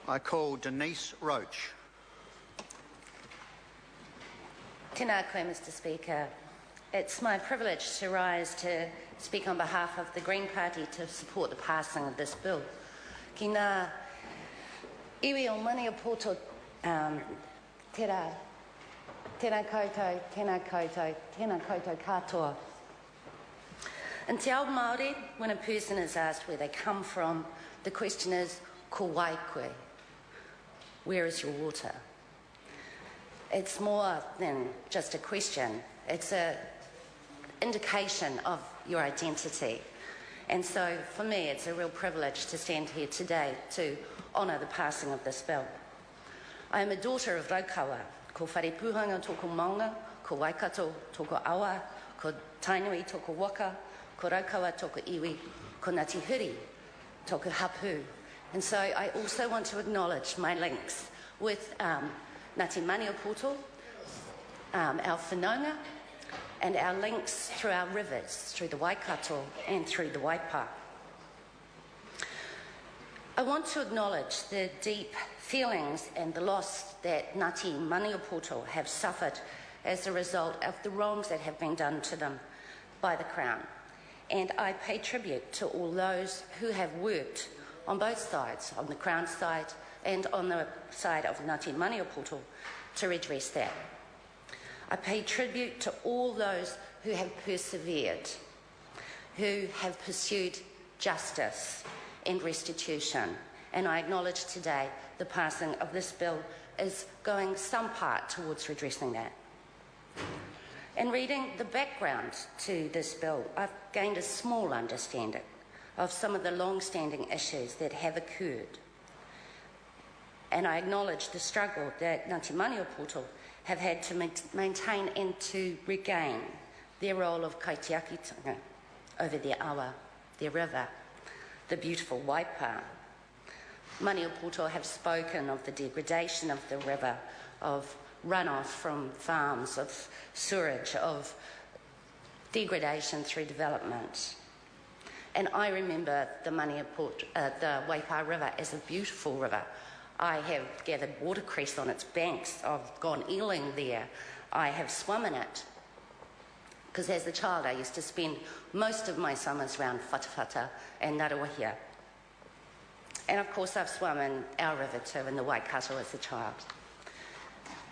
I call Denise Roach. Tēnā koe, Mr. Speaker. It's my privilege to rise to speak on behalf of the Green Party to support the passing of this bill. Ki ngā iwi o Maniapoto, tēnā koutou katoa. In Te Ao Māori, when a person is asked where they come from, the question is, ko wai koe? Where is your water? It's more than just a question. It's an indication of your identity. And so, for me, it's a real privilege to stand here today to honour the passing of this bill. I am a daughter of Raukawa, ko whare puhanga toko maunga, ko Waikato toko awa, ko Tainui toko waka, ko Raukawa toko iwi, ko Ngāti Huri toko hapu. And so I also want to acknowledge my links with Ngāti Maniapoto, our whanaunga, and our links through our rivers, through the Waikato and through the Waipa. I want to acknowledge the deep feelings and the loss that Ngāti Maniapoto have suffered as a result of the wrongs that have been done to them by the Crown. And I pay tribute to all those who have worked on both sides, on the Crown side and on the side of Ngāti Maniapoto, to redress that. I pay tribute to all those who have persevered, who have pursued justice and restitution. And I acknowledge today the passing of this bill is going some part towards redressing that. In reading the background to this bill, I've gained a small understanding of some of the long-standing issues that have occurred. And I acknowledge the struggle that Ngāti Maniapoto have had to maintain and to regain their role of kaitiakitanga over their awa, their river, the beautiful Waipa. Maniapoto have spoken of the degradation of the river, of runoff from farms, of sewerage, of degradation through development. And I remember the Waipa River as a beautiful river. I have gathered watercress on its banks. I've gone eeling there. I have swum in it. Because as a child, I used to spend most of my summers around Whatawhata and Ngaruahia. And of course, I've swum in our river too, in the Waikato as a child.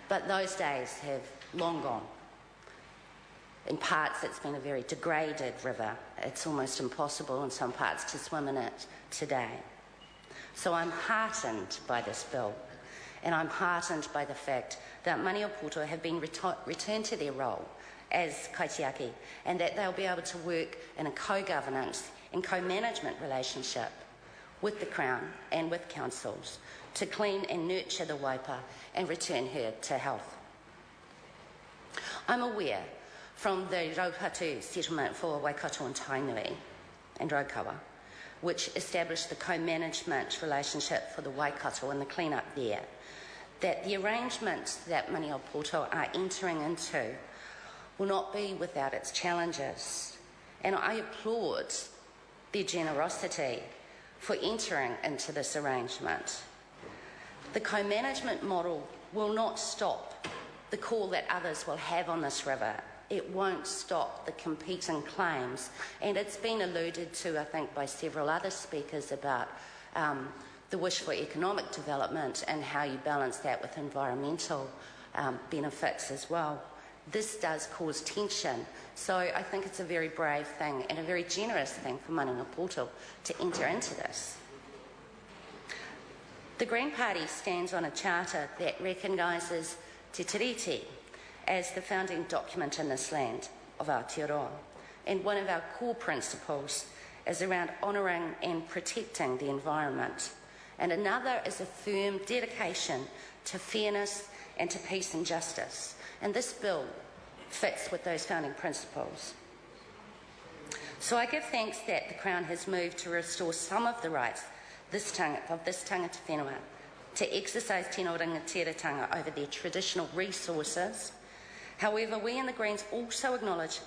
But those days have long gone. In parts, it's been a very degraded river. It's almost impossible in some parts to swim in it today. So I'm heartened by this bill, and I'm heartened by the fact that Maniapoto have been returned to their role as kaitiaki, and that they'll be able to work in a co-governance and co-management relationship with the Crown and with councils to clean and nurture the Waipa and return her to health. I'm aware from the Raupatu settlement for Waikato and Tainui and Raukawa, which established the co-management relationship for the Waikato and the clean-up there, that the arrangements that Maniapoto are entering into will not be without its challenges. And I applaud their generosity for entering into this arrangement. The co-management model will not stop the call that others will have on this river. It won't stop the competing claims. And it's been alluded to, I think, by several other speakers about the wish for economic development and how you balance that with environmental benefits as well. This does cause tension. So I think it's a very brave thing and a very generous thing for Maniapoto to enter into this. The Green Party stands on a charter that recognises Te Tiriti as the founding document in this land of Aotearoa. And one of our core principles is around honouring and protecting the environment. And another is a firm dedication to fairness and to peace and justice. And this bill fits with those founding principles. So I give thanks that the Crown has moved to restore some of the rights of this tangata whenua to exercise tino rangatiratanga over their traditional resources. However, we in the Greens also acknowledge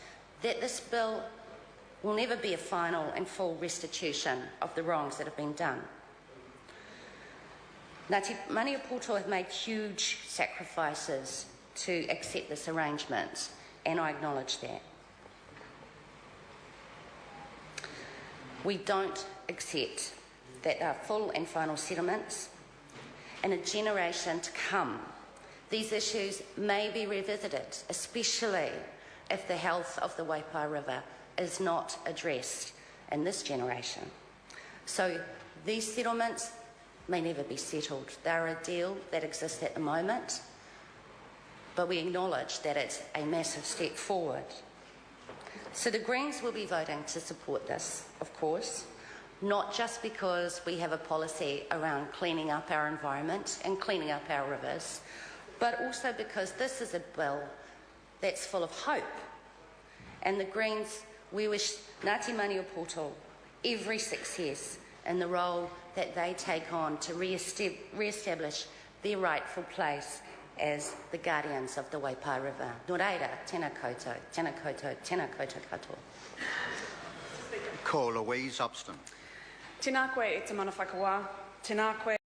that this bill will never be a final and full restitution of the wrongs that have been done. Ngāti Maniapoto have made huge sacrifices to accept this arrangement, and I acknowledge that. We don't accept that there are full and final settlements. In a generation to come, these issues may be revisited, especially if the health of the Waipa River is not addressed in this generation. So these settlements may never be settled. They're a deal that exists at the moment, but we acknowledge that it's a massive step forward. So the Greens will be voting to support this, of course, not just because we have a policy around cleaning up our environment and cleaning up our rivers, but also because this is a bill that's full of hope. And the Greens, we wish Ngāti Maniapoto every success in the role that they take on to re-establish their rightful place as the guardians of the Waipa River. Nō reira, tēnā koutou, tēnā koutou, tēnā koutou katoa. Ko Louise Upston. Tēnā koe e te mana whakawā, tēnā koe